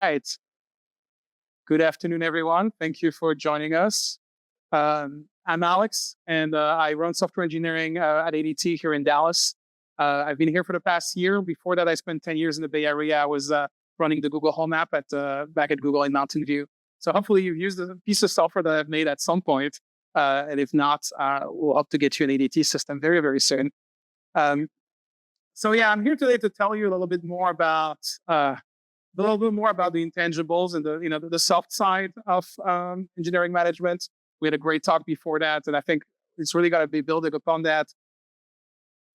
Right. Good afternoon, everyone. Thank you for joining us. I'm Alex, and I run software engineering at ADT here in Dallas. I've been here for the past year. Before that, I spent 10 years in the Bay Area. I was running the Google Home app back at Google in Mountain View. So hopefully you've used a piece of software that I've made at some point. And if not, we'll hope to get you an ADT system very, very soon. Um, so I'm here today to tell you a little bit more about the intangibles and the soft side of engineering management. We had a great talk before that, and I think it's really got to be building upon that.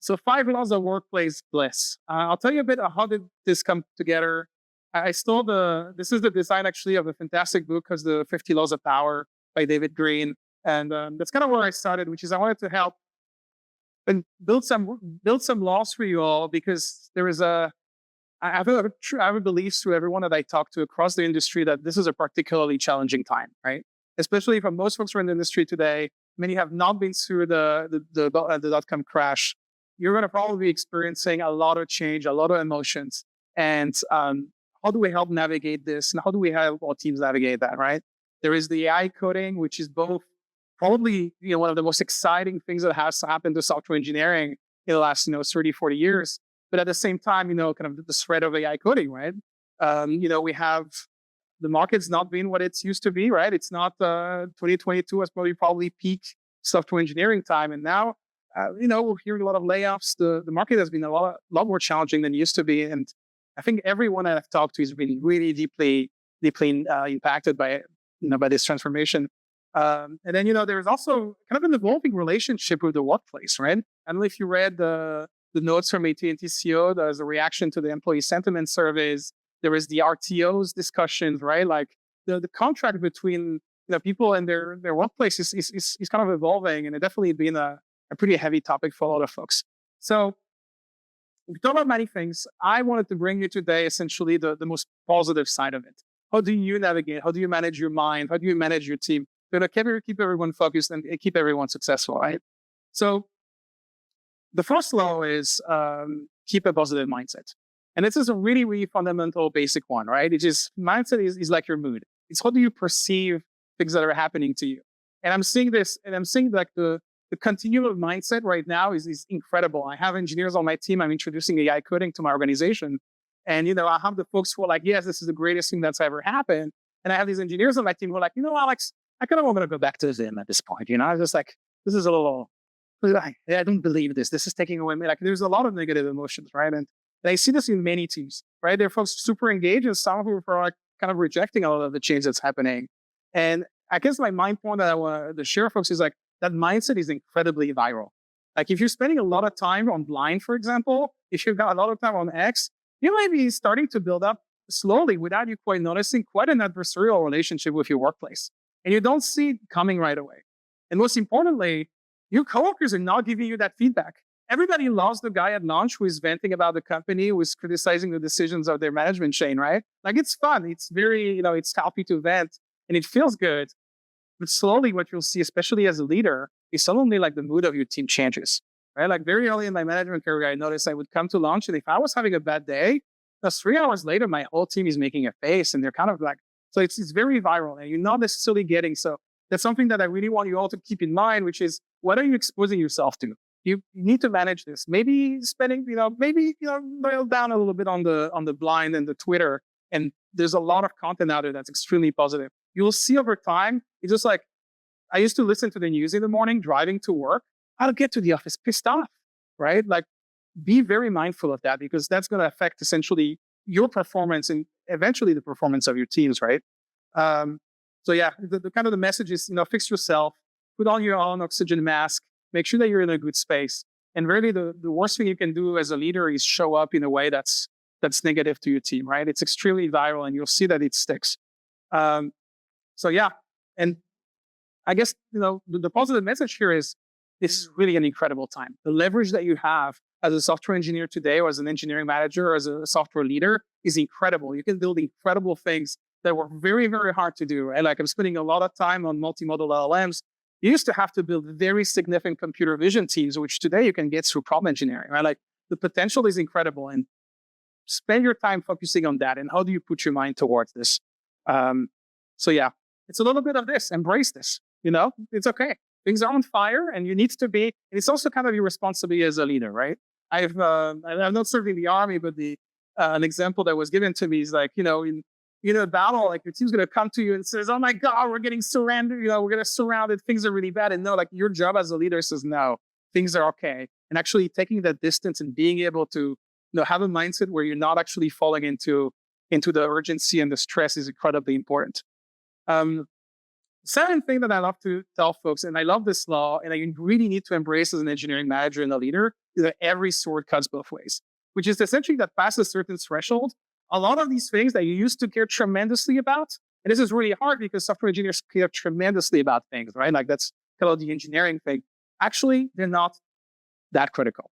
So 5 laws of workplace bliss. I'll tell you a bit of how did this come together. I stole this is the design actually of a fantastic book called The 50 Laws of Power by David Green. And that's kind of where I started, which is I wanted to help and build some laws for you all because there is I have a belief to everyone that I talk to across the industry that this is a particularly challenging time, right? Especially for most folks who are in the industry today. Many have not been through the dot-com crash. You're going to probably be experiencing a lot of change, a lot of emotions. And how do we help navigate this? And how do we help our teams navigate that, right? There is the AI coding, which is both probably one of the most exciting things that has happened to software engineering in the last 30, 40 years. But at the same time, kind of the threat of AI coding, right? We have the market's not been what it's used to be, right? It's not 2022 was probably peak software engineering time. And now, we're hearing a lot of layoffs. The market has been a lot more challenging than it used to be. And I think everyone I've talked to has been really deeply impacted by this transformation. And then, there's also kind of an evolving relationship with the workplace, right? I don't know if you read the notes from AT&T CEO, there's a reaction to the employee sentiment surveys. There is the RTOs discussions, right? Like the contract between people and their workplace is kind of evolving, and it definitely been a pretty heavy topic for a lot of folks. So we talk about many things. I wanted to bring you today essentially the most positive side of it. How do you navigate? How do you manage your mind? How do you manage your team? Keep everyone focused and keep everyone successful, right? So the first law is keep a positive mindset. And this is a really, really fundamental, basic one, right? It is mindset is like your mood. It's how do you perceive things that are happening to you? And I'm seeing this, and I'm seeing like the continuum of mindset right now is incredible. I have engineers on my team. I'm introducing AI coding to my organization. And, I have the folks who are like, yes, this is the greatest thing that's ever happened. And I have these engineers on my team who are like, Alex, I kind of want to go back to Vim at this point. I was just like, this is a little... I don't believe this. This is taking away. Like, there's a lot of negative emotions, right? And I see this in many teams, right? There are folks super engaged, and some who are like kind of rejecting a lot of the change that's happening. And I guess my mind point that I want to share, folks, is like that mindset is incredibly viral. Like, if you're spending a lot of time on Blind, for example, if you've got a lot of time on X, you might be starting to build up slowly, without you quite noticing, quite an adversarial relationship with your workplace, and you don't see it coming right away. And most importantly, your coworkers are not giving you that feedback. Everybody loves the guy at lunch who is venting about the company, who is criticizing the decisions of their management chain, right? Like, it's fun. It's very, it's healthy to vent and it feels good. But slowly what you'll see, especially as a leader, is suddenly like the mood of your team changes, right? Like very early in my management career, I noticed I would come to lunch, and if I was having a bad day, just 3 hours later, my whole team is making a face, and they're kind of like, so it's very viral, and you're not necessarily getting, so that's something that I really want you all to keep in mind, which is, what are you exposing yourself to? You need to manage this. Maybe spending, dial down a little bit on the Blind and the Twitter. And there's a lot of content out there that's extremely positive. You'll see over time, it's just like, I used to listen to the news in the morning, driving to work. I'll get to the office pissed off, right? Like, be very mindful of that, because that's going to affect essentially your performance and eventually the performance of your teams, right? The kind of the message is, fix yourself, put on your own oxygen mask, make sure that you're in a good space. And really the worst thing you can do as a leader is show up in a way that's negative to your team, right? It's extremely viral, and you'll see that it sticks. And I guess, the positive message here is this is really an incredible time. The leverage that you have as a software engineer today, or as an engineering manager, or as a software leader, is incredible. You can build incredible things that were very, very hard to do, right? Like, I'm spending a lot of time on multimodal LLMs. You used to have to build very significant computer vision teams, which today you can get through prompt engineering, right? Like, the potential is incredible. And spend your time focusing on that, and how do you put your mind towards this? So yeah, it's a little bit of this. Embrace this. It's okay. Things are on fire, and you need to be. And it's also kind of your responsibility as a leader, right? I'm not serving the army, but an example that was given to me is like, in a battle, like your team's going to come to you and says, "Oh my God, we're getting surrounded. We're getting surrounded. Things are really bad." And no, like your job as a leader says, "No, things are okay." And actually taking that distance and being able to, have a mindset where you're not actually falling into the urgency and the stress is incredibly important. Second thing that I love to tell folks, and I love this law, and I really need to embrace as an engineering manager and a leader, is that every sword cuts both ways, which is essentially that past a certain threshold, a lot of these things that you used to care tremendously about, and this is really hard because software engineers care tremendously about things, right? Like that's kind of the engineering thing. Actually, they're not that critical.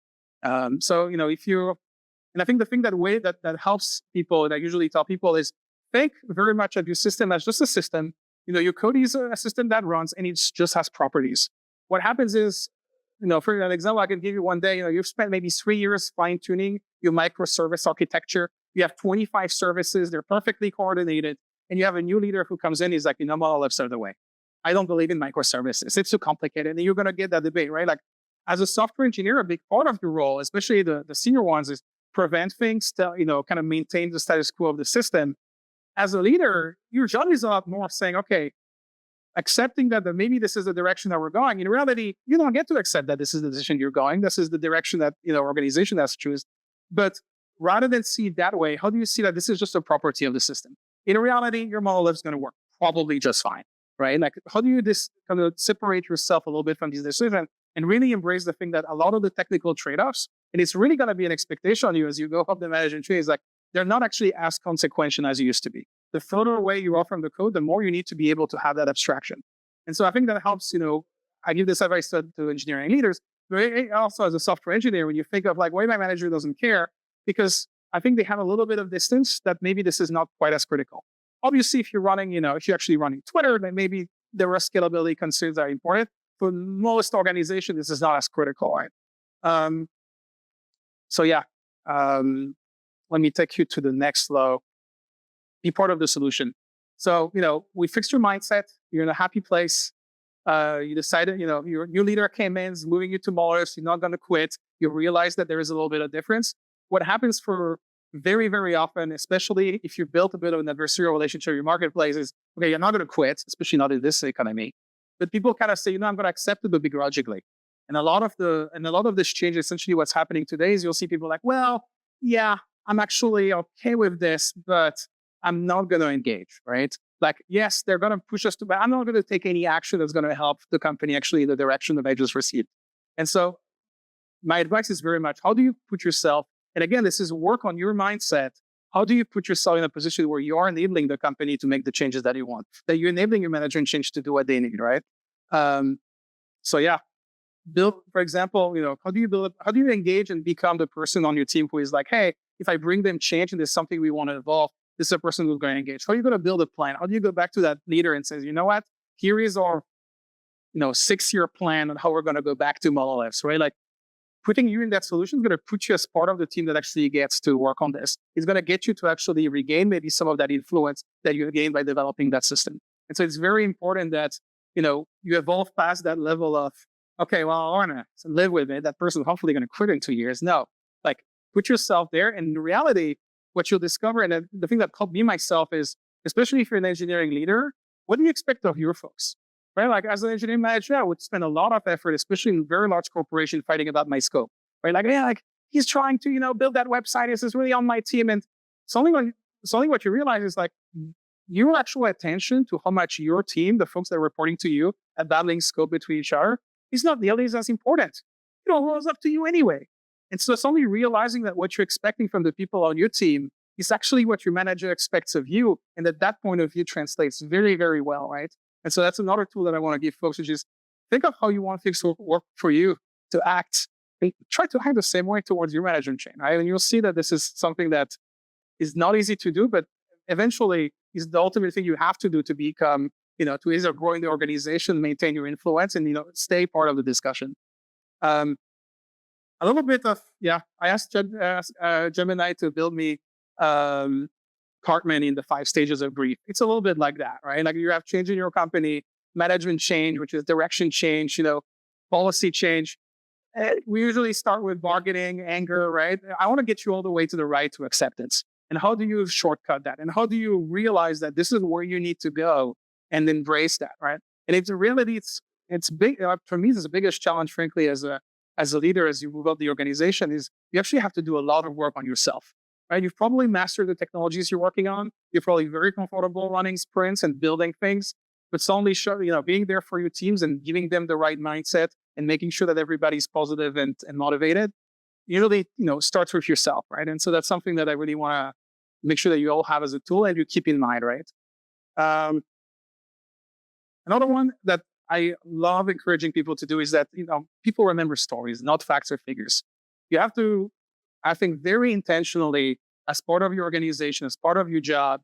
So, and I think the thing that helps people, and I usually tell people is think very much of your system as just a system. Your code is a system that runs and it just has properties. What happens is, for an example, I can give you one day, you've spent maybe 3 years fine tuning your microservice architecture. You have 25 services. They're perfectly coordinated. And you have a new leader who comes in. He's like, monoliths are the way. I don't believe in microservices. It's too complicated. And you're going to get that debate, right? Like as a software engineer, a big part of your role, especially the senior ones, is prevent things to, kind of maintain the status quo of the system. As a leader, your job is a lot more saying, okay, accepting that maybe this is the direction that we're going. In reality, you don't get to accept that this is the direction you're going. This is the direction that, organization has to choose. But rather than see it that way, how do you see that this is just a property of the system? In reality, your monolith is going to work probably just fine, right? Like, how do you kind of separate yourself a little bit from these decisions and really embrace the thing that a lot of the technical trade-offs, and it's really going to be an expectation on you as you go up the management tree, is like, they're not actually as consequential as you used to be. The further away you are from the code, the more you need to be able to have that abstraction. And so I think that helps, I give this advice to engineering leaders, but also as a software engineer, when you think of like, why my manager doesn't care, because I think they have a little bit of distance that maybe this is not quite as critical. Obviously, if you're running, if you're actually running Twitter, then maybe there are scalability concerns that are important. For most organizations, this is not as critical, right? So yeah, let me take you to the next flow. Be part of the solution. So, we fixed your mindset. You're in a happy place. You decided, your new leader came in, is moving you to monoliths. You're not going to quit. You realize that there is a little bit of difference. What happens for very, very often, especially if you built a bit of an adversarial relationship in your marketplace, is, okay, you're not going to quit, especially not in this economy. But people kind of say, I'm going to accept it, but begrudgingly. And a lot of this change, essentially what's happening today is you'll see people like, well, yeah, I'm actually okay with this, but I'm not going to engage, right? Like, yes, they're going to push us to, but I'm not going to take any action that's going to help the company actually in the direction that I just received. And so my advice is very much, how do you put yourself, and again, this is work on your mindset. How do you put yourself in a position where you are enabling the company to make the changes that you want, that you're enabling your manager and change to do what they need, right? So yeah, build, for example, how do you engage and become the person on your team who is like, hey, if I bring them change and there's something we want to evolve, this is a person who's going to engage. How are you going to build a plan? How do you go back to that leader and say, what? Here is our, 6-year plan on how we're going to go back to monoliths, right? Like putting you in that solution is going to put you as part of the team that actually gets to work on this. It's going to get you to actually regain maybe some of that influence that you gained by developing that system. And so it's very important that, you evolve past that level of, okay, well, I want to live with it. That person's hopefully going to quit in 2 years. No, like put yourself there. And in reality, what you'll discover, and the thing that helped me myself is, especially if you're an engineering leader, what do you expect of your folks? Right? Like as an engineering manager, I would spend a lot of effort, especially in very large corporations, fighting about my scope. Right? Like, yeah, like he's trying to, build that website. This is really on my team. And suddenly what you realize is like your actual attention to how much your team, the folks that are reporting to you, are battling scope between each other is not nearly as important. It all rolls up to you anyway. And so it's only realizing that what you're expecting from the people on your team is actually what your manager expects of you. And that point of view translates very, very well, right? And so that's another tool that I want to give folks, which is think of how you want things to work for you to act. And try to act the same way towards your management chain, right? And you'll see that this is something that is not easy to do, but eventually is the ultimate thing you have to do to become, to either grow in the organization, maintain your influence, and, stay part of the discussion. a little bit of, yeah, I asked Gemini to build me um, Cartman in the 5 stages of grief. It's a little bit like that, right? Like you have change in your company, management change, which is direction change, policy change. We usually start with bargaining, anger, right? I want to get you all the way to the right to acceptance. And how do you shortcut that? And how do you realize that this is where you need to go and embrace that, right? And it's a reality, it's big. For me, it's the biggest challenge, frankly, as a leader, as you move up the organization, is you actually have to do a lot of work on yourself, right? You've probably mastered the technologies you're working on. You're probably very comfortable running sprints and building things, but suddenly being there for your teams and giving them the right mindset and making sure that everybody's positive and motivated, usually, starts with yourself, right? And so that's something that I really want to make sure that you all have as a tool and you keep in mind, right? Um, Another one that I love encouraging people to do is that, people remember stories, not facts or figures. You have to, I think, very intentionally, as part of your organization, as part of your job,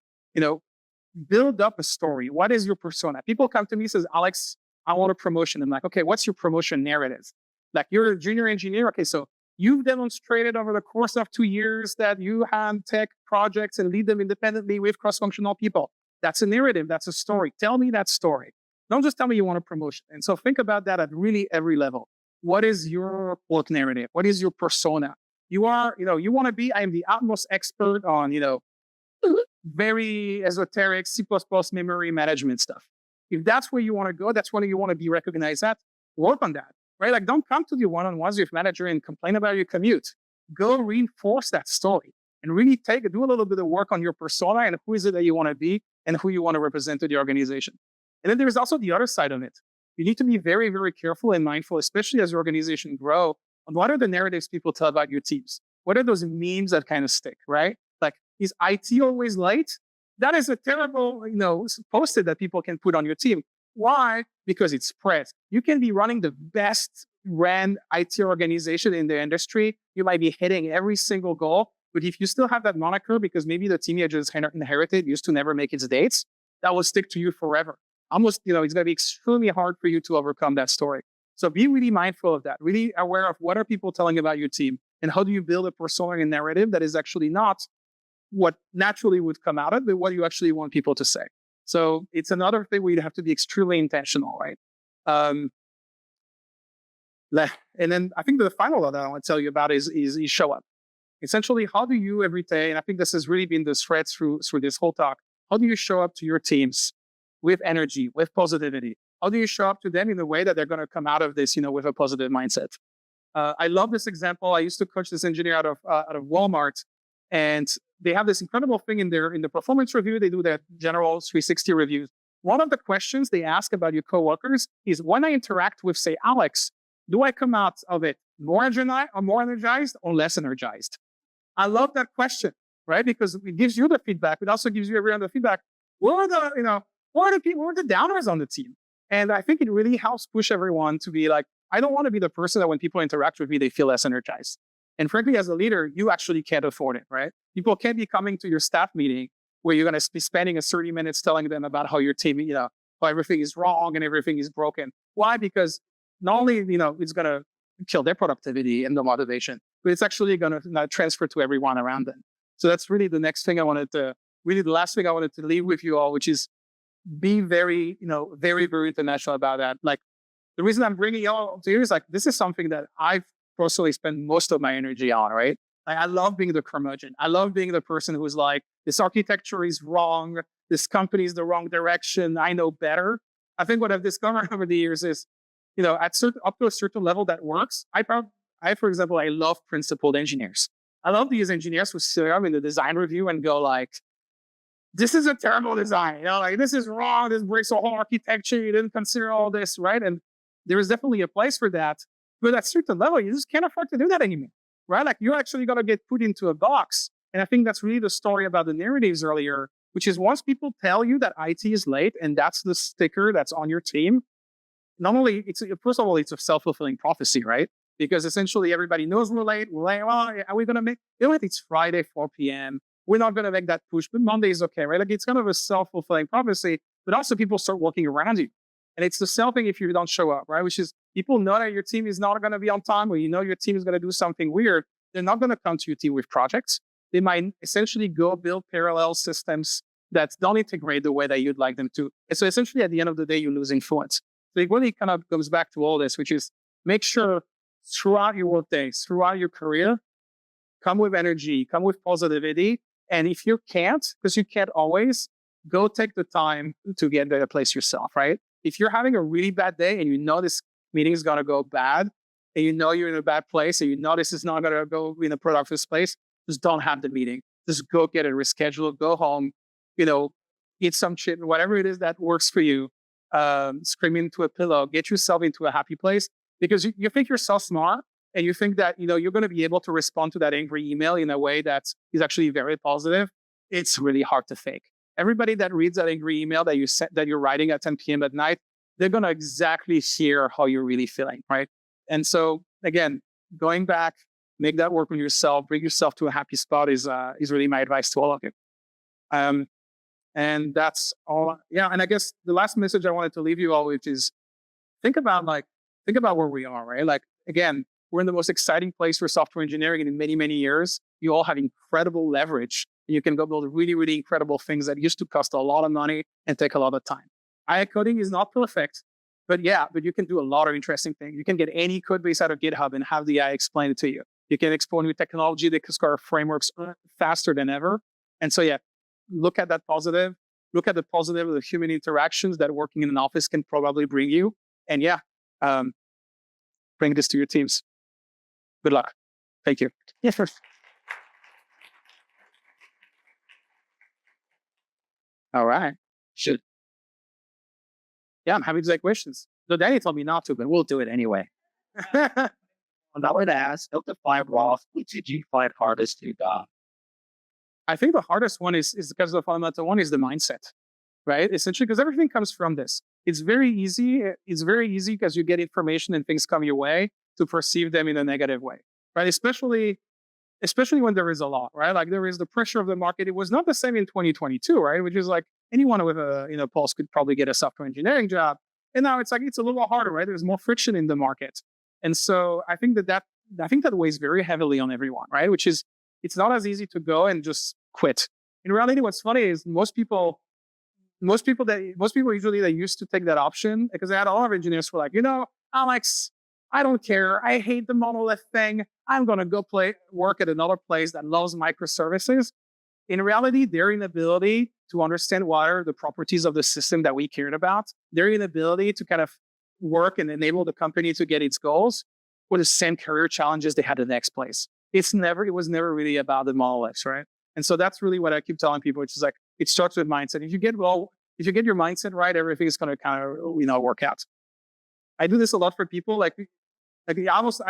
build up a story. What is your persona? People come to me and says, Alex, I want a promotion. I'm like, okay, what's your promotion narrative? Like, you're a junior engineer. Okay, so you've demonstrated over the course of 2 years that you have tech projects and lead them independently with cross-functional people. That's a narrative. That's a story. Tell me that story. Don't just tell me you want a promotion. And so think about that at really every level. What is your quote narrative? What is your persona? You want to be, I am the utmost expert on, very esoteric C++ memory management stuff. If that's where you want to go, that's where you want to be recognized at, work on that, right? Like, don't come to the one-on-ones with manager and complain about your commute. Go reinforce that story and really do a little bit of work on your persona and who is it that you want to be and who you want to represent to the organization. And then there's also the other side of it. You need to be very, very careful and mindful, especially as your organization grow, on what are the narratives people tell about your teams? What are those memes that kind of stick, right? Like, is IT always late? That is a terrible, post-it that people can put on your team. Why? Because it spreads. You can be running the best ran IT organization in the industry. You might be hitting every single goal. But if you still have that moniker, because maybe the team you just inherited used to never make its dates, that will stick to you forever. Almost, it's going to be extremely hard for you to overcome that story. So be really mindful of that, really aware of what are people telling about your team and how do you build a persona and narrative that is actually not what naturally would come out of it, but what you actually want people to say. So it's another thing where you have to be extremely intentional, right? And then I think the final one that I want to tell you about is show up. Essentially, how do you every day, and I think this has really been the thread through this whole talk, how do you show up to your teams with energy, with positivity? How do you show up to them in a way that they're going to come out of this, with a positive mindset? I love this example. I used to coach this engineer out of Walmart, and they have this incredible thing in the performance review. They do their general 360 reviews. One of the questions they ask about your coworkers is, when I interact with, say, Alex, do I come out of it more energized or less energized? I love that question, right? Because it gives you the feedback. It also gives you everyone the feedback. What are the downers on the team? And I think it really helps push everyone to be like, I don't want to be the person that when people interact with me, they feel less energized. And frankly, as a leader, you actually can't afford it, right? People can't be coming to your staff meeting where you're going to be spending 30 minutes telling them about how your team, how everything is wrong and everything is broken. Why? Because not only, it's going to kill their productivity and the motivation, but it's actually going to transfer to everyone around them. So that's really the last thing I wanted to leave with you all, which is be very, very, very international about that. Like, the reason I'm bringing you all to here is like, this is something that I've personally spent most of my energy on, right? Like, I love being the curmudgeon. I love being the person who's like, this architecture is wrong. This company is the wrong direction. I know better. I think what I've discovered over the years is, up to a certain level that works. For example, I love principled engineers. I love these engineers who sit up in the design review and go like, this is a terrible design. Like, this is wrong. This breaks the whole architecture. You didn't consider all this, right? And there is definitely a place for that. But at a certain level, you just can't afford to do that anymore, right? Like, you're actually going to get put into a box. And I think that's really the story about the narratives earlier, which is once people tell you that IT is late and that's the sticker that's on your team, not only, first of all, it's a self-fulfilling prophecy, right? Because essentially everybody knows we're late. We're like, well, are we going to make, it's Friday, 4 p.m. We're not going to make that push, but Monday is okay, right? Like, it's kind of a self-fulfilling prophecy, but also people start working around you. And it's the same thing if you don't show up, right? Which is, People know that your team is not going to be on time, or your team is going to do something weird. They're not going to come to your team with projects. They might essentially go build parallel systems that don't integrate the way that you'd like them to. And so essentially, at the end of the day, you lose influence. So it really kind of comes back to all this, which is make sure throughout your workdays, throughout your career, come with energy, come with positivity. And if you can't, because you can't always, go take the time to get to a place yourself, right? If you're having a really bad day and you know this meeting is going to go bad, and you know you're in a bad place, and you know this is not going to go in a productive place, just don't have the meeting. Just go get it rescheduled, go home, eat some shit, whatever it is that works for you. Scream into a pillow, get yourself into a happy place, because you think you're so smart, and you think that you're going to be able to respond to that angry email in a way that is actually very positive. It's really hard to fake. Everybody that reads that angry email that you're writing at 10 p.m. at night, they're going to exactly hear how you're really feeling, right? And so again, going back, make that work with yourself, bring yourself to a happy spot is really my advice to all of you. And that's all. Yeah. And I guess the last message I wanted to leave you all with is think about where we are, right? Like, again, we're in the most exciting place for software engineering in many, many years. You all have incredible leverage. You can go build really, really incredible things that used to cost a lot of money and take a lot of time. AI coding is not perfect, but you can do a lot of interesting things. You can get any code base out of GitHub and have the AI explain it to you. You can explore new technology that can score frameworks faster than ever. And so, look at that positive. Look at the positive of the human interactions that working in an office can probably bring you. And bring this to your teams. Good luck. Thank you. Yes, sir. All right. Should. Yeah, I'm happy to take questions. So Danny told me not to, but we'll do it anyway. I would ask, of the 5 Roth, which did you find hardest to adopt? I think the hardest one is because the fundamental one is the mindset, right? Essentially, because everything comes from this. It's very easy. It's very easy because you get information and things come your way to perceive them in a negative way, right? Especially when there is a lot, right? Like there is the pressure of the market. It was not the same in 2022, right? Which is like anyone with a pulse could probably get a software engineering job. And now it's a little harder, right? There's more friction in the market. And so I think that weighs very heavily on everyone, right? Which is, it's not as easy to go and just quit. In reality, what's funny is most people usually they used to take that option because they had a lot of engineers who were like, Alex, I don't care. I hate the monolith thing. I'm going to go work at another place that loves microservices. In reality, their inability to understand what are the properties of the system that we cared about, their inability to kind of work and enable the company to get its goals were the same career challenges they had at the next place. It was never really about the monoliths, right? And so that's really what I keep telling people, which is like, it starts with mindset. If you get your mindset right, everything is going to kind of, work out. I do this a lot for people. I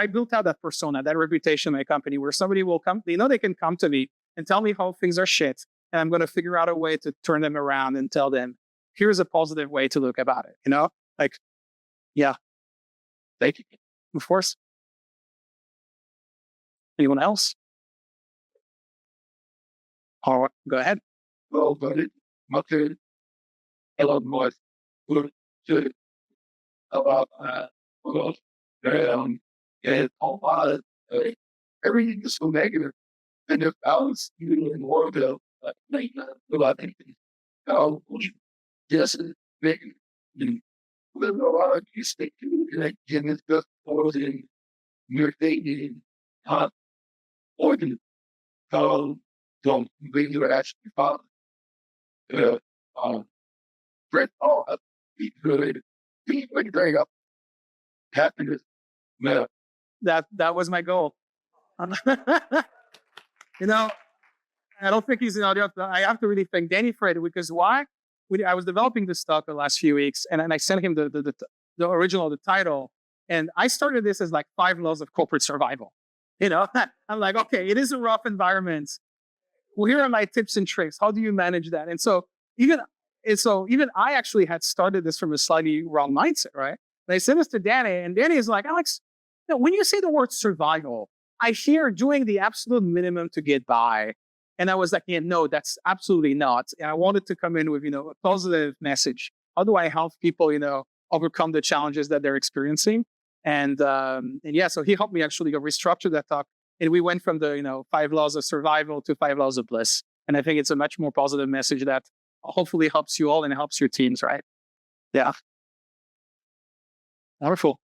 built out that persona, that reputation in my company where somebody will come, they can come to me and tell me how things are shit. And I'm going to figure out a way to turn them around and tell them, here's a positive way to look about it. Thank you. Of course. Anyone else? Go ahead. Well, but it must have Elon Musk would say about well, and all lot everything is so negative. And if I was in more of a about anything, just making with a lot of you stick to like Jim just posing your thinking organ. Don't believe you actually follow. Brett, be good. Be bring up happiness. Man. That was my goal. I don't think he's in audio. I have to really thank Danny for it because why? I was developing this stuff the last few weeks, and I sent him the original, the title, and I started this as like 5 laws of corporate survival. I'm like, okay, it is a rough environment. Well, here are my tips and tricks. How do you manage that? And so even I actually had started this from a slightly wrong mindset, right? And I sent this to Danny, and Danny is like, Alex, when you say the word survival, I hear doing the absolute minimum to get by. And I was like, no, that's absolutely not. And I wanted to come in with, a positive message. How do I help people, overcome the challenges that they're experiencing? And yeah, so he helped me actually go restructure that talk. And we went from the 5 laws of survival to 5 laws of bliss. And I think it's a much more positive message that hopefully helps you all and helps your teams, right? Yeah. Wonderful.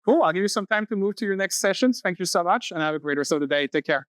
Cool. I'll give you some time to move to your next sessions. Thank you so much and have a great rest of the day. Take care.